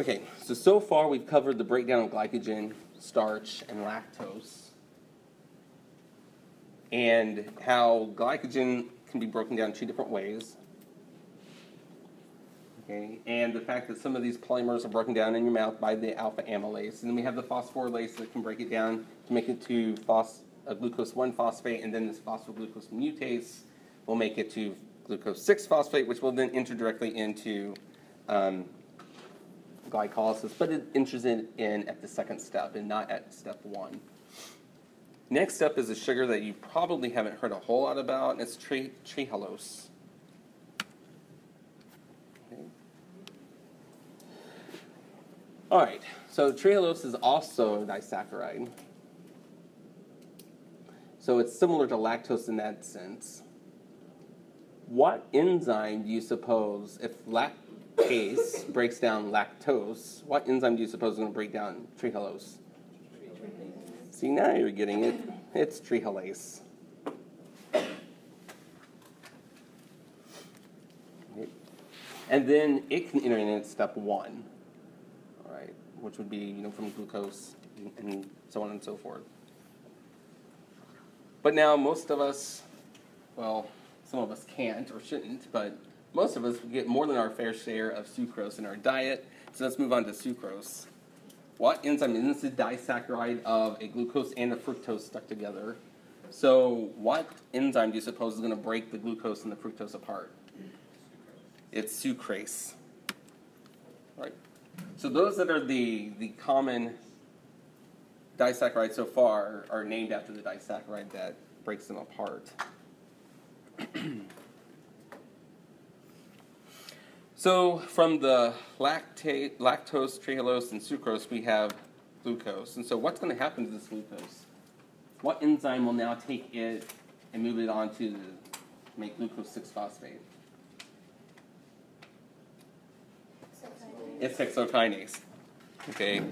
Okay, so far we've covered the breakdown of glycogen, starch, and lactose, and how glycogen can be broken down 2 different ways. Okay, and the fact that some of these polymers are broken down in your mouth by the alpha amylase, and then we have the phosphorylase that can break it down to make it to glucose 1-phosphate, and then this phosphoglucose mutase will make it to glucose 6-phosphate, which will then enter directly into glycolysis, but it enters in at the second step and not at step 1. Next step is a sugar that you probably haven't heard a whole lot about, and it's trehalose. Okay. All right, so trehalose is also a disaccharide. So it's similar to lactose in that sense. What enzyme do you suppose, if lactase breaks down lactose, what enzyme do you suppose is going to break down trehalose? See, now you're getting it. It's trehalase. Okay. And then it can enter in at step 1, all right, which would be from glucose and so on and so forth. But now most of us, well, some of us can't or shouldn't, but most of us get more than our fair share of sucrose in our diet. So let's move on to sucrose. What enzyme is this? A disaccharide of a glucose and a fructose stuck together. So what enzyme do you suppose is going to break the glucose and the fructose apart? It's sucrase. Right. So those that are the common disaccharides so far are named after the disaccharide that breaks them apart. So from the lactose, trehalose, and sucrose, we have glucose. And so what's going to happen to this glucose? What enzyme will now take it and move it on to make glucose 6-phosphate? It's hexokinase. Okay.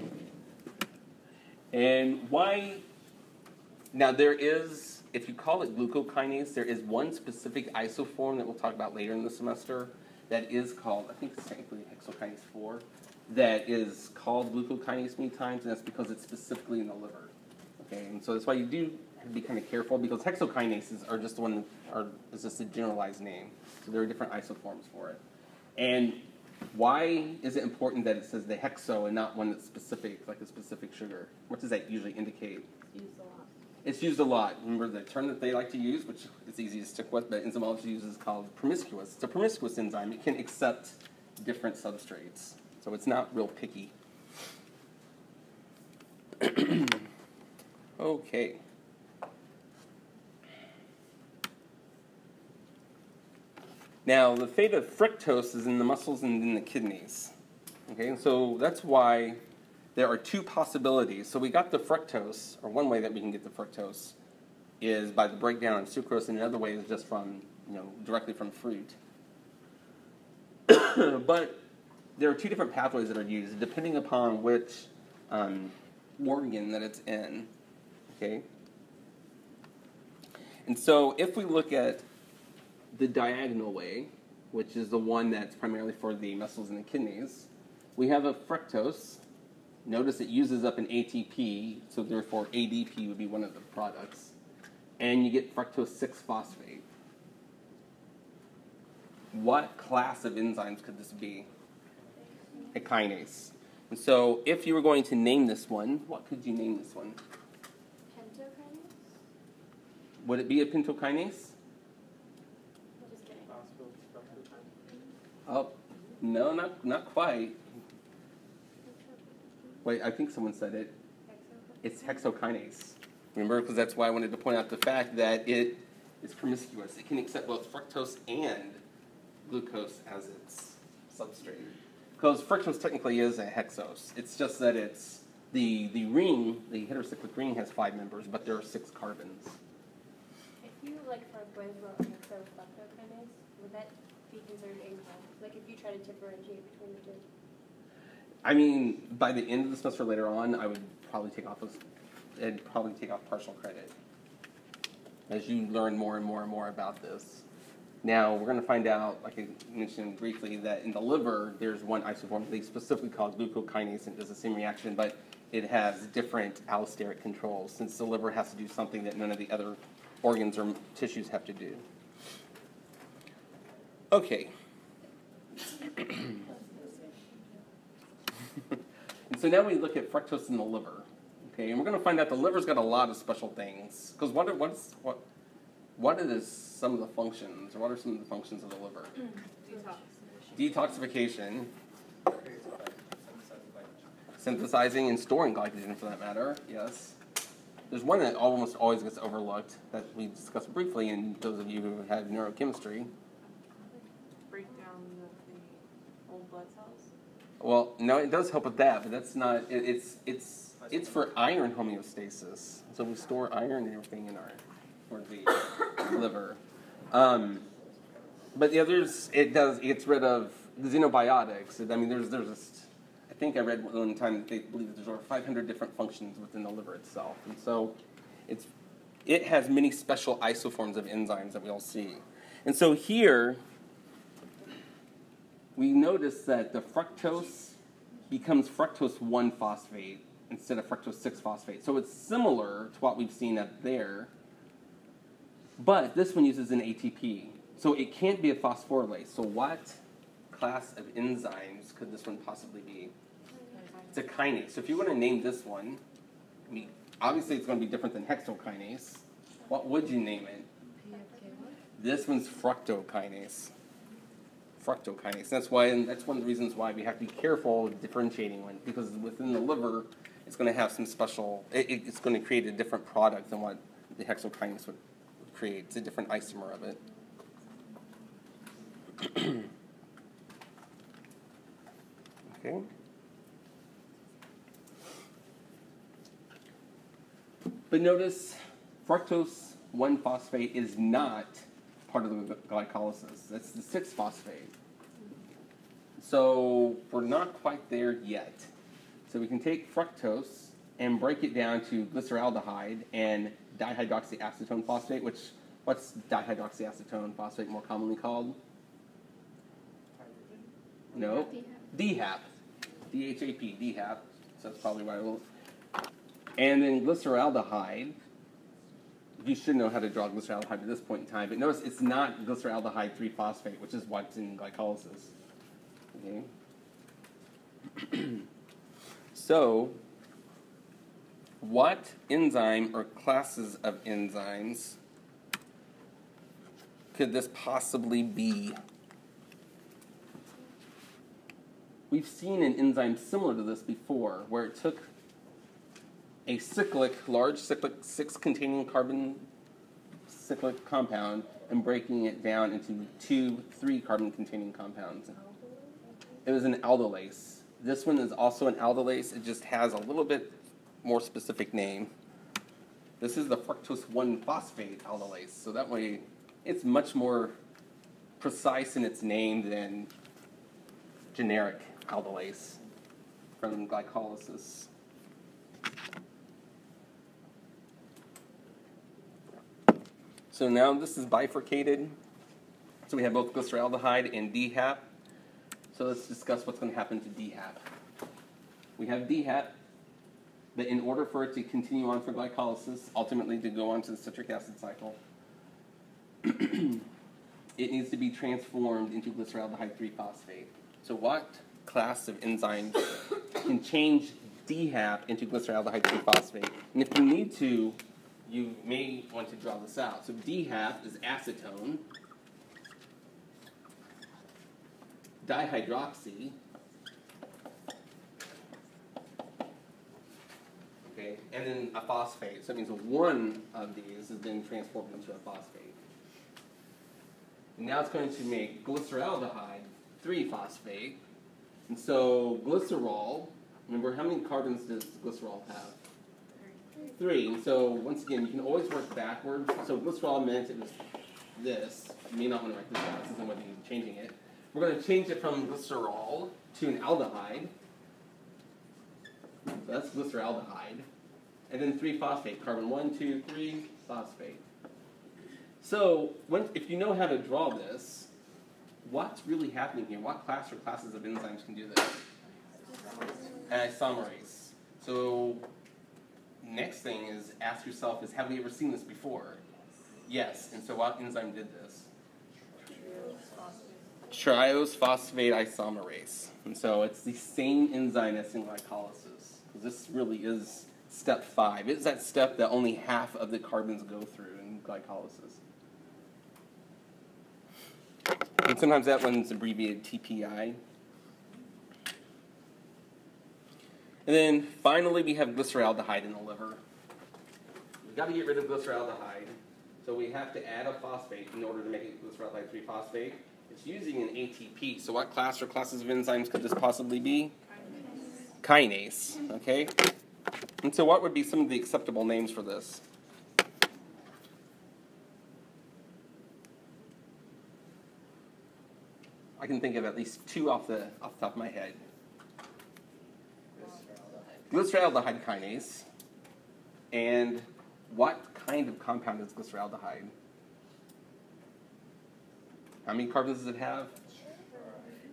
And why? Now there is, if you call it glucokinase, there is one specific isoform that we'll talk about later in the semester that is called, I think it's technically hexokinase 4, that is called glucokinase many times, and that's because it's specifically in the liver. Okay, and so that's why you do have to be kind of careful, because hexokinases are just the one that is just a generalized name. So there are different isoforms for it. And why is it important that it says the hexo and not one that's specific, like a specific sugar? What does that usually indicate? It's used a lot. It's used a lot. Remember the term that they like to use, which is easy to stick with, but enzymology uses, called promiscuous. It's a promiscuous enzyme. It can accept different substrates, so it's not real picky. Okay. Now, the fate of fructose is in the muscles and in the kidneys. Okay, and so that's why there are 2 possibilities. So we got the fructose, or one way that we can get the fructose is by the breakdown of sucrose, and another way is just from, directly from fruit. But there are 2 different pathways that are used depending upon which organ that it's in. Okay? And so if we look at the diagonal way, which is the one that's primarily for the muscles and the kidneys, we have a fructose. Notice it uses up an ATP, so therefore ADP would be one of the products. And you get fructose 6-phosphate. What class of enzymes could this be? A kinase. And so if you were going to name this one, what could you name this one? Pentokinase? Would it be a pentokinase? Just kidding. Oh, no, not quite. Wait, I think someone said it. It's hexokinase. Remember, because that's why I wanted to point out the fact that it is promiscuous. It can accept both fructose and glucose as its substrate. Because fructose technically is a hexose. It's just that it's the ring, the heterocyclic ring, has 5 members, but there are 6 carbons. If you, for boys who are hexofructokinase, would that be considered incorrect? Like if you try to differentiate between the 2? I mean, by the end of the semester later on, I would probably take off partial credit as you learn more and more and more about this. Now, we're going to find out, like I mentioned briefly, that in the liver, there's one isoform they specifically call glucokinase, and it does the same reaction, but it has different allosteric controls, since the liver has to do something that none of the other organs or tissues have to do. Okay. And so now we look at fructose in the liver. Okay, and we're going to find out the liver's got a lot of special things. Because what is some of the functions, or what are some of the functions of the liver? Detoxification. Synthesizing and storing glycogen, for that matter, yes. There's one that almost always gets overlooked that we discussed briefly, and those of you who have neurochemistry. Breakdown of the old blood cells? Well, no, it does help with that, but that's not, it's for iron homeostasis. So we store iron and everything in the liver. But yeah, it gets rid of the xenobiotics. I mean, there's I think I read one time that they believe that there's over 500 different functions within the liver itself. And so it has many special isoforms of enzymes that we all see. And so here, we notice that the fructose becomes fructose 1-phosphate instead of fructose 6-phosphate. So it's similar to what we've seen up there, but this one uses an ATP. So it can't be a phosphorylase. So what class of enzymes could this one possibly be? It's a kinase. So if you want to name this one, I mean, obviously it's going to be different than hexokinase. What would you name it? This one's fructokinase. Fructokinase. That's one of the reasons why we have to be careful differentiating one, because within the liver, it's going to have some special. It's going to create a different product than what the hexokinase would create. It's a different isomer of it. Okay. But notice, fructose 1-phosphate is not part of the glycolysis. That's the 6-phosphate. So we're not quite there yet. So we can take fructose and break it down to glyceraldehyde and dihydroxyacetone phosphate, what's dihydroxyacetone phosphate more commonly called? No. DHAP. DHAP, DHAP. So that's probably why we'll. And then glyceraldehyde. You should know how to draw glyceraldehyde at this point in time, but notice it's not glyceraldehyde 3-phosphate, which is what's in glycolysis. Okay. So, what enzyme or classes of enzymes could this possibly be? We've seen an enzyme similar to this before, where it took a large cyclic 6-containing carbon cyclic compound and breaking it down into 2 3-carbon-containing compounds. It was an aldolase. This one is also an aldolase. It just has a little bit more specific name. This is the fructose 1-phosphate aldolase. So that way, it's much more precise in its name than generic aldolase from glycolysis. So now this is bifurcated. So we have both glyceraldehyde and DHAP. So let's discuss what's going to happen to DHAP. We have DHAP, but in order for it to continue on for glycolysis, ultimately to go on to the citric acid cycle, it needs to be transformed into glyceraldehyde 3-phosphate. So what class of enzymes can change DHAP into glyceraldehyde 3-phosphate? And if you need to, you may want to draw this out. So DHAP is acetone, dihydroxy, okay, and then a phosphate. So it means one of these is then transformed into a phosphate. And now it's going to make glyceraldehyde 3-phosphate. And so glycerol, remember how many carbons does glycerol have? 3. And so once again, you can always work backwards. So glycerol meant it was this. You may not want to write this down. This isn't what you're changing it. We're going to change it from glycerol to an aldehyde. So that's glyceraldehyde. And then 3-phosphate. Carbon 1, 2, 3, phosphate. So, if you know how to draw this, what's really happening here? What class or classes of enzymes can do this? Isomerase. So, next thing is ask yourself have we ever seen this before? Yes. And so what enzyme did this? Triose phosphate isomerase. And so it's the same enzyme as in glycolysis. This really is step 5. It's that step that only half of the carbons go through in glycolysis. And sometimes that one's abbreviated TPI. And then finally we have glyceraldehyde in the liver. We've got to get rid of glyceraldehyde. So we have to add a phosphate in order to make it glyceraldehyde 3-phosphate. It's using an ATP. So what class or classes of enzymes could this possibly be? Kinase. Okay? And so what would be some of the acceptable names for this? I can think of at least 2 off the top of my head. Glyceraldehyde kinase. And what kind of compound is glyceraldehyde? How many carbons does it have?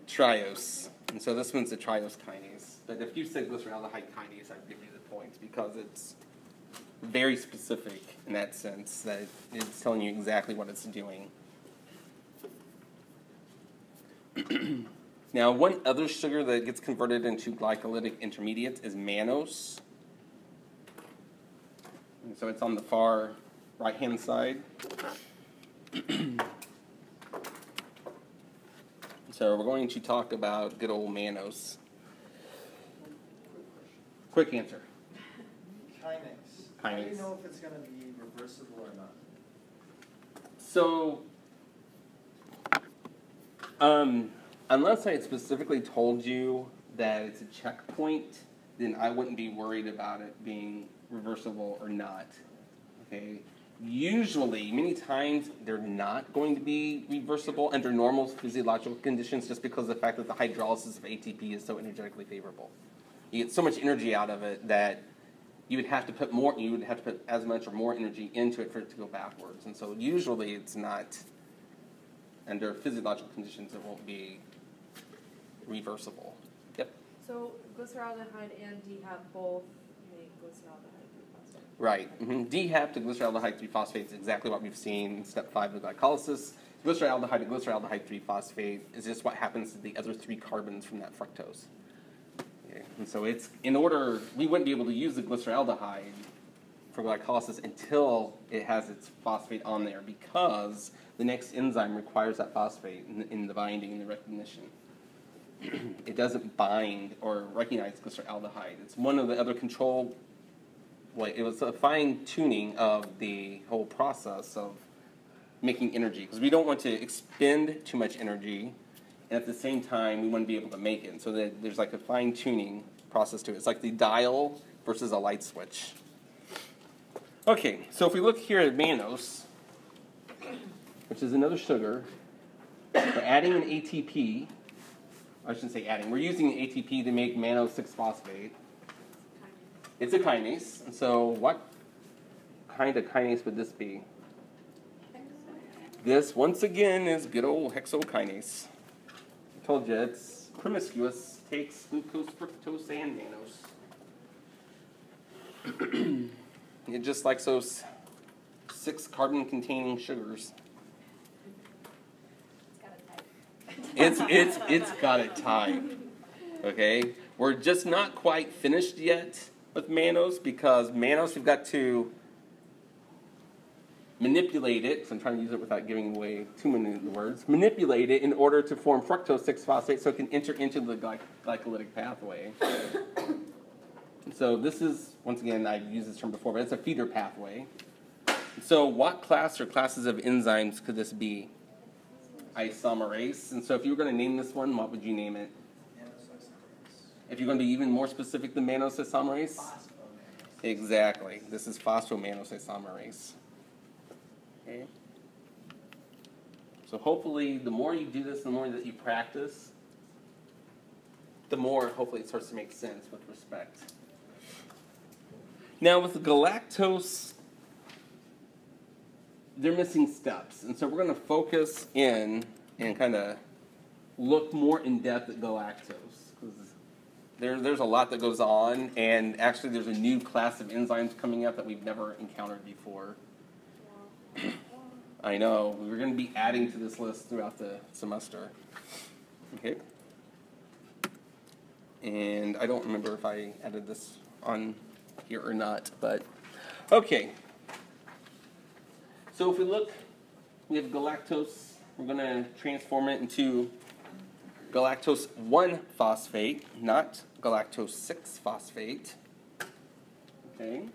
Triose. And so this one's a triose kinase. But if you said glyceraldehyde kinase, I'd give you the points because it's very specific in that sense that it's telling you exactly what it's doing. Now, one other sugar that gets converted into glycolytic intermediates is mannose. And so it's on the far right-hand side. So we're going to talk about good old mannose. Quick answer. Kinase. How do you know if it's going to be reversible or not? So, unless I had specifically told you that it's a checkpoint, then I wouldn't be worried about it being reversible or not. Okay? Usually, many times, they're not going to be reversible under normal physiological conditions just because of the fact that the hydrolysis of ATP is so energetically favorable. You get so much energy out of it that you would have to put as much or more energy into it for it to go backwards. And so usually it's not, under physiological conditions, it won't be reversible. Yep. So glyceraldehyde and DHAP both make glyceraldehyde 3-phosphate. Right. Mm-hmm. DHAP to glyceraldehyde 3-phosphate is exactly what we've seen in step 5 of glycolysis. Glyceraldehyde to glyceraldehyde 3-phosphate is just what happens to the other 3 carbons from that fructose. Okay. And so it's, in order, we wouldn't be able to use the glyceraldehyde for glycolysis until it has its phosphate on there because the next enzyme requires that phosphate in the binding and the recognition. It doesn't bind or recognize glyceraldehyde. It's one of the other control, it was a fine-tuning of the whole process of making energy because we don't want to expend too much energy and at the same time we want to be able to make it. So that there's like a fine-tuning process to it. It's like the dial versus a light switch. Okay, so if we look here at mannose, which is another sugar, we're adding an ATP. I shouldn't say adding. We're using an ATP to make mannose 6-phosphate. It's a kinase. And so what kind of kinase would this be? This, once again, is good old hexokinase. I told you, it's promiscuous. Takes glucose, fructose, and mannose. It just likes those 6 carbon-containing sugars. It's got a type. Okay? We're just not quite finished yet with mannose because mannose we've got to manipulate it, because I'm trying to use it without giving away too many of the words, manipulate it in order to form fructose 6-phosphate so it can enter into the glycolytic pathway. So this is, once again, I've used this term before, but it's a feeder pathway. So what class or classes of enzymes could this be? Isomerase. And so if you were going to name this one, what would you name it? If you're going to be even more specific than mannose isomerase? Exactly. This is phosphomannose isomerase. Okay. So hopefully, the more you do this, the more that you practice, the more hopefully it starts to make sense with respect. Now with the galactose they're missing steps. And so we're going to focus in and kind of look more in depth at galactose. Because there's a lot that goes on, and actually there's a new class of enzymes coming up that we've never encountered before. I know, we're going to be adding to this list throughout the semester. Okay. And I don't remember if I added this on here or not, but okay. So if we look, we have galactose. We're going to transform it into galactose 1-phosphate, not galactose 6-phosphate. Okay.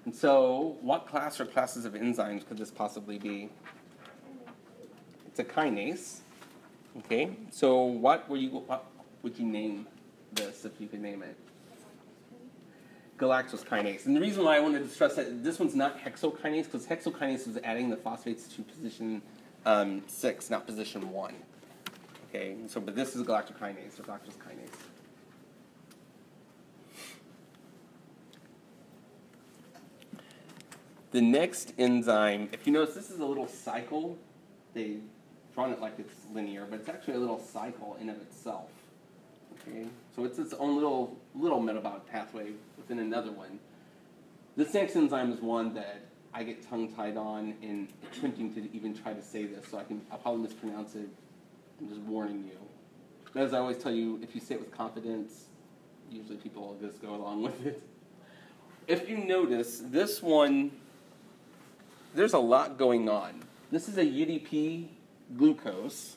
And so what class or classes of enzymes could this possibly be? It's a kinase. Okay. So what would you name this if you could name it? Galactose kinase. And the reason why I wanted to stress that this one's not hexokinase, because hexokinase was adding the phosphates to position 6, not position 1. Okay, so but this is galactokinase or galactose kinase. The next enzyme, if you notice, this is a little cycle. They've drawn it like it's linear, but it's actually a little cycle in of itself. Okay, so it's its own little metabolic pathway within another one. This next enzyme is one that I get tongue-tied on in attempting to even try to say this, so I'll probably mispronounce it. I'm just warning you. But as I always tell you, if you say it with confidence, usually people will just go along with it. If you notice, this one, there's a lot going on. This is a UDP glucose.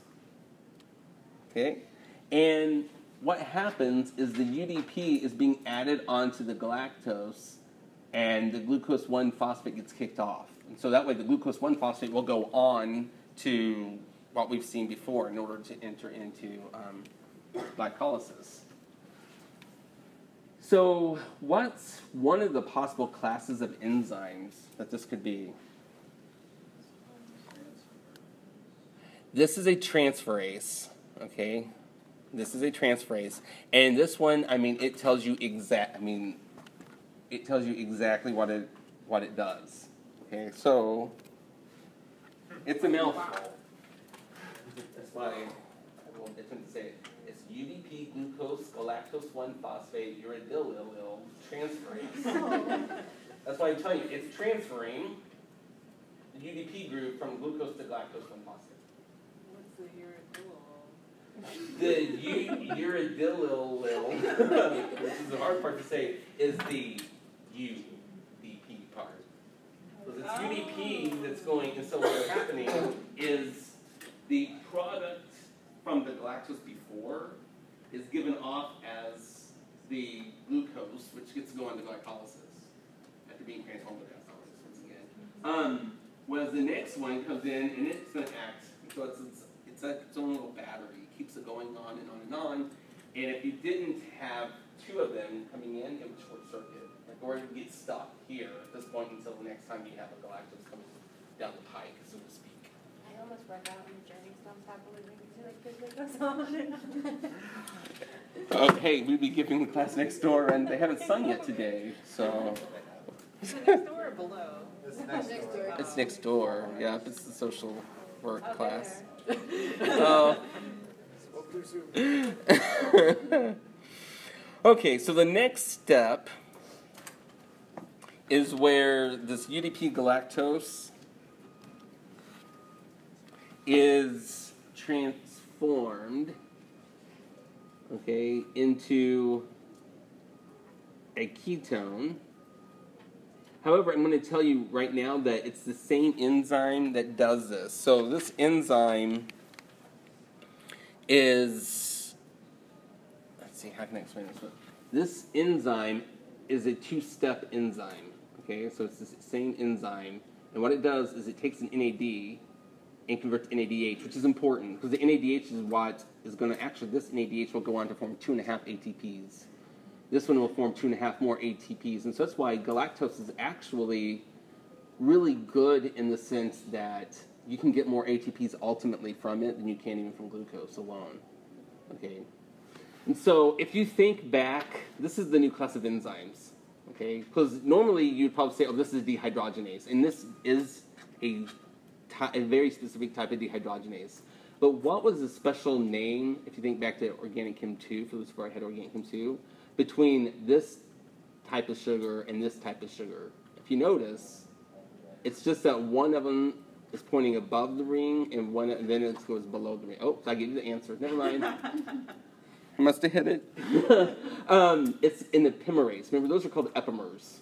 Okay? And what happens is the UDP is being added onto the galactose, and the glucose 1-phosphate gets kicked off. And so that way the glucose 1-phosphate will go on to what we've seen before in order to enter into glycolysis. So what's one of the possible classes of enzymes that this could be? This is a transferase, okay? This is a transferase. And this one, I mean, it tells you exactly what it does. Okay, so it's a mouthful. That's why I won't attempt to say it. It's UDP glucose galactose 1-phosphate uridylyl transferase. That's why I'm telling you, it's transferring the UDP group from glucose to galactose 1-phosphate. What's the uridyl? The uridylyl, which is the hard part to say, is the UDP part. So it's UDP that's going, and so what's happening is the product from the galactose before is given off as the glucose, which gets to go on to glycolysis after being transformed to glycolysis once again. Whereas the next one comes in and it's going to act, so it's its own little battery. It keeps it going on and on and on. And if you didn't have two of them coming in, it would short circuit. Or it would get stuck here at this point until the next time you have a galactose coming down the pike, so to speak. I almost broke out when the journey stops happening because like this goes on. Oh, hey, we'd be giving the class next door, and they haven't sung yet today, so. Is it next door or below? It's next door. It's next door, yeah, it's the social work Okay, class. there. Oh. Okay, so the next step is where this UDP galactose is transformed, okay, into a ketone. However, I'm going to tell you right now that it's the same enzyme that does this. So this enzyme is, let's see, how can I explain this? This enzyme is a two-step enzyme, okay? So it's the same enzyme, and what it does is it takes an NAD and converts to NADH, which is important, because the NADH is what is going to actually, this NADH will go on to form 2.5 ATPs. This one will form 2.5 more ATPs, and so that's why galactose is actually really good in the sense that you can get more ATPs ultimately from it than you can even from glucose alone, okay? And so if you think back, this is the new class of enzymes, okay? Because normally you'd probably say, oh, this is dehydrogenase, and this is a very specific type of dehydrogenase. But what was the special name, if you think back to Organic Chem 2, for before I had Organic Chem 2, between this type of sugar and this type of sugar? If you notice, it's just that one of them is pointing above the ring and then it goes below the ring. Oh, I gave you the answer. Never mind. I must have hit it. It's in the Epimers. Remember, those are called Epimers.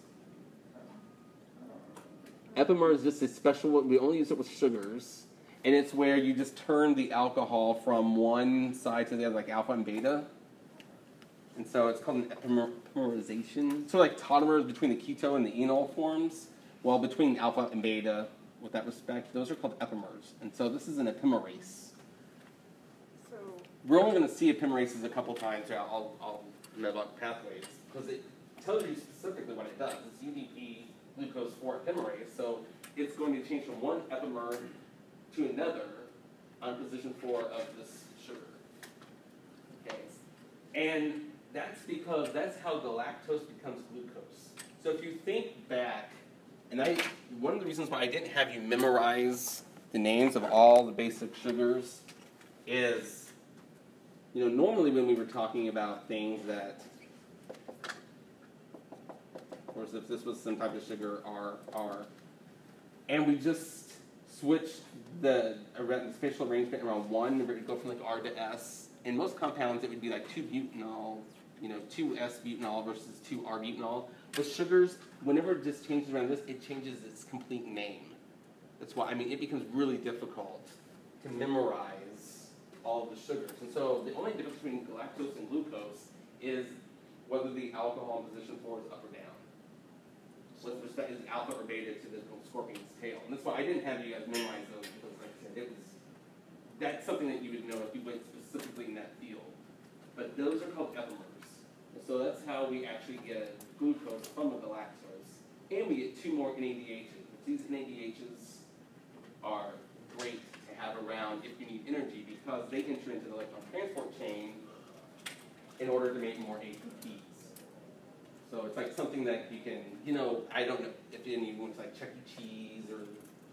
Epimers is just a special, we only use it with sugars. And it's where you just turn the alcohol from one side to the other, like alpha and beta. And so it's called an epimerization. So like tautomers between the keto and the enol forms, while between alpha and beta, with that respect, those are called epimers. And so this is an epimerase. So We're only going to see epimerases a couple times throughout all metabolic pathways, because it tells you specifically what it does. It's UDP glucose 4 epimerase, so it's going to change from one epimer to another on position 4 of this sugar. Okay, and that's because that's how galactose becomes glucose. So if you think back, and one of the reasons why I didn't have you memorize the names of all the basic sugars is, normally when we were talking about things that, of course, if this was some type of sugar, R, and we just switched the spatial arrangement around one, it would go from like R to S. In most compounds, it would be like 2-butanol, 2S-butanol versus 2R-butanol. With sugars, whenever it just changes around this, it changes its complete name. That's why, it becomes really difficult to memorize all of the sugars. And so the only difference between galactose and glucose is whether the alcohol in position 4 is up or down. With respect, is alpha or beta to the scorpion's tail. And that's why I didn't have you guys memorize those, because like I said, that's something that you would know if you went specifically in that field. But those are called epimers. And so that's how we actually get glucose from the galactose. And we get 2 more NADHs. These NADHs are great to have around if you need energy, because they enter into the electron transport chain in order to make more ATPs. So it's like something that you can, I don't know if anyone went to like Chuck E. Cheese or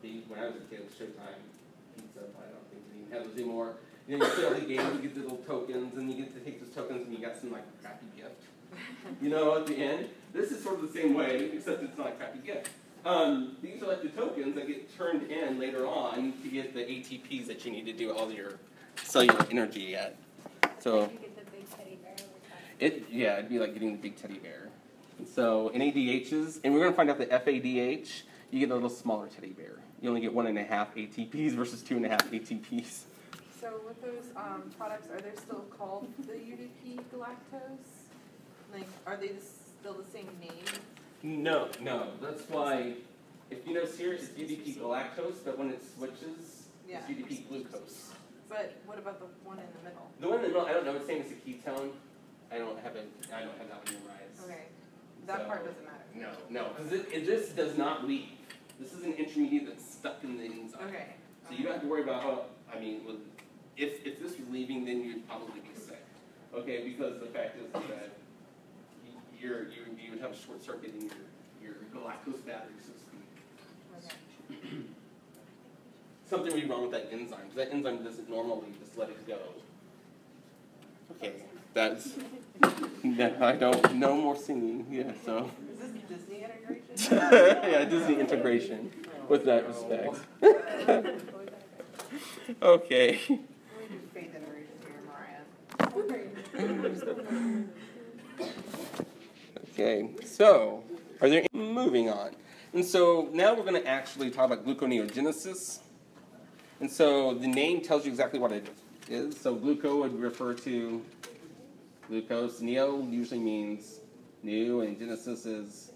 when I was a kid, Showtime pizza, I don't think they even have those anymore. You play all the games, you get the little tokens, and you get to take those tokens and you got some like crappy gift. At the end. This is sort of the same way, except it's not a crappy gift. These are like the tokens that get turned in later on to get the ATPs that you need to do all your cellular energy at. So You get the big teddy bear over time. it'd be like getting the big teddy bear. And so NADHs, and we're going to find out that FADH, you get a little smaller teddy bear. You only get 1.5 ATPs versus 2.5 ATPs. So with those products, are they still called the UDP galactose? Like, are they still the same name? No. That's why, if you notice here, it's UDP galactose, but when it switches, Yeah. it's UDP glucose. But what about the one in the middle? The one in the middle, I don't know. It's saying it's a ketone. I don't have that one memorized. Okay, that part doesn't matter. No, because this does not leave. This is an intermediate that's stuck in the enzyme. Okay. So you don't have to worry about if this was leaving, then you'd probably be sick. Okay, because the fact is that you would have a short circuit in your galactose battery, so to speak. Okay. Something would be wrong with that enzyme, because that enzyme doesn't normally just let it go. Okay, that's I don't no more singing. Yeah, so Is this Disney integration? yeah, Disney integration with that respect. Okay. We do faith integration here, Mariah. Okay, so moving on. And so now we're going to actually talk about gluconeogenesis. And so the name tells you exactly what it is. So gluco would refer to glucose. Neo usually means new, and genesis is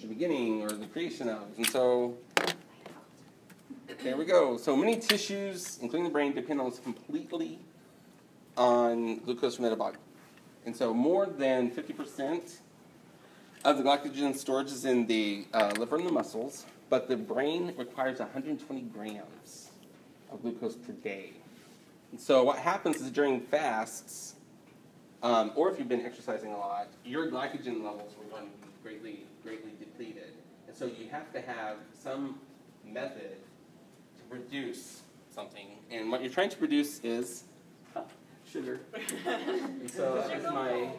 the beginning or the creation of. And so there we go. So many tissues, including the brain, depend almost completely on glucose metabolic. And so more than 50% of the glycogen storage is in the liver and the muscles, but the brain requires 120 grams of glucose per day. And so what happens is during fasts, or if you've been exercising a lot, your glycogen levels are going to be greatly depleted. And so you have to have some method produce something. And what you're trying to produce is sugar. And so that was my,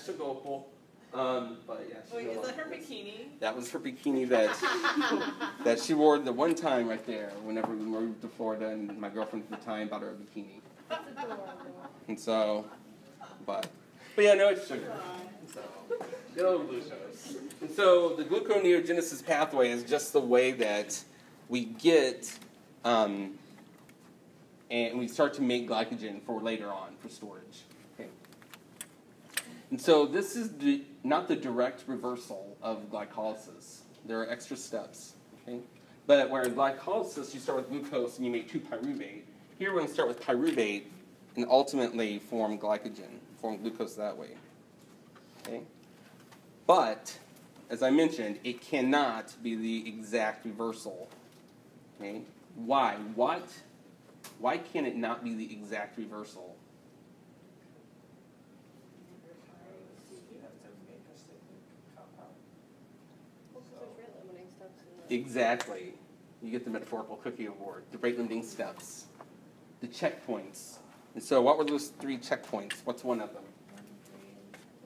sugar opal. But yeah, Wait, is that her bikini? that was her bikini that she wore the one time right there whenever we moved to Florida, and my girlfriend at the time bought her a bikini. That's adorable. And so, but yeah, no, it's sugar. So, good old glucose. And so the gluconeogenesis pathway is just the way that we get, and we start to make glycogen for later on, for storage. Okay. And so this is not the direct reversal of glycolysis. There are extra steps. Okay. But where in glycolysis you start with glucose and you make 2-pyruvate, here we're going to start with pyruvate and ultimately form glycogen, form glucose that way. Okay? But, as I mentioned, it cannot be the exact reversal. Okay? Why? Why can it not be the exact reversal? You have to make a cyclic compound. Well, 'cause there's rate limiting steps in there. Exactly. You get the metaphorical cookie award, the rate limiting steps, the checkpoints. And so what were those 3 checkpoints? What's one of them?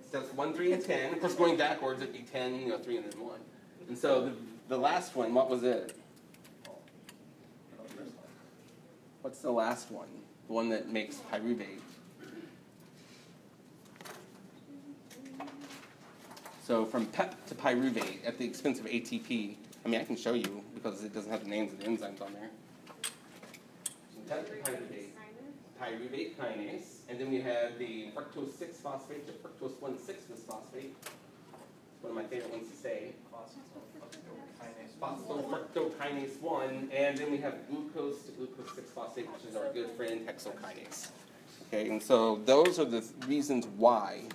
Steps 1, 3, and 10. Of course, going backwards, it'd be 10, 3, and then 1. And so the last one, what was it? What's the last one? The one that makes pyruvate. So from PEP to pyruvate at the expense of ATP. I mean, I can show you because it doesn't have the names of the enzymes on there. So PEP to pyruvate kinase, and then we have the fructose 6-phosphate to fructose 1,6-bisphosphate. One of my favorite ones to say. Phosphofructokinase 1, and then we have glucose to glucose 6-phosphate, which is our good friend hexokinase. Okay, and so those are the reasons why.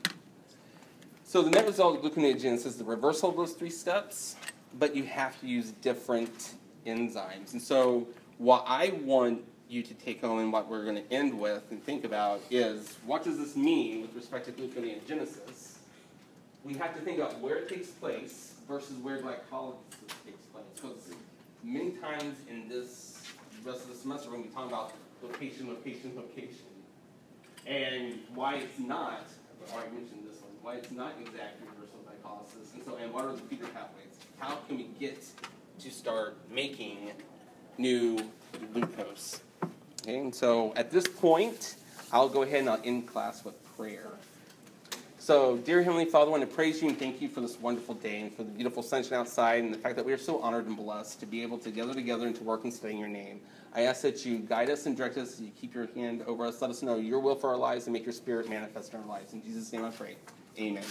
So the net result of gluconeogenesis is the reversal of those 3 steps, but you have to use different enzymes. And so what I want you to take home and what we're going to end with and think about is, what does this mean with respect to gluconeogenesis? We have to think about where it takes place versus where glycolysis takes place. Because many times in this rest of the semester, we're going to be talking about location, location, location. And why it's not, I already mentioned this one, why it's not exact reversal of glycolysis. And what are the feeder pathways? How can we get to start making new glucose? Okay, and so at this point, I'll go ahead and I'll end class with prayer. So, dear Heavenly Father, I want to praise you and thank you for this wonderful day and for the beautiful sunshine outside and the fact that we are so honored and blessed to be able to gather together and to work and study in your name. I ask that you guide us and direct us, you keep your hand over us, let us know your will for our lives and make your spirit manifest in our lives. In Jesus' name I pray. Amen.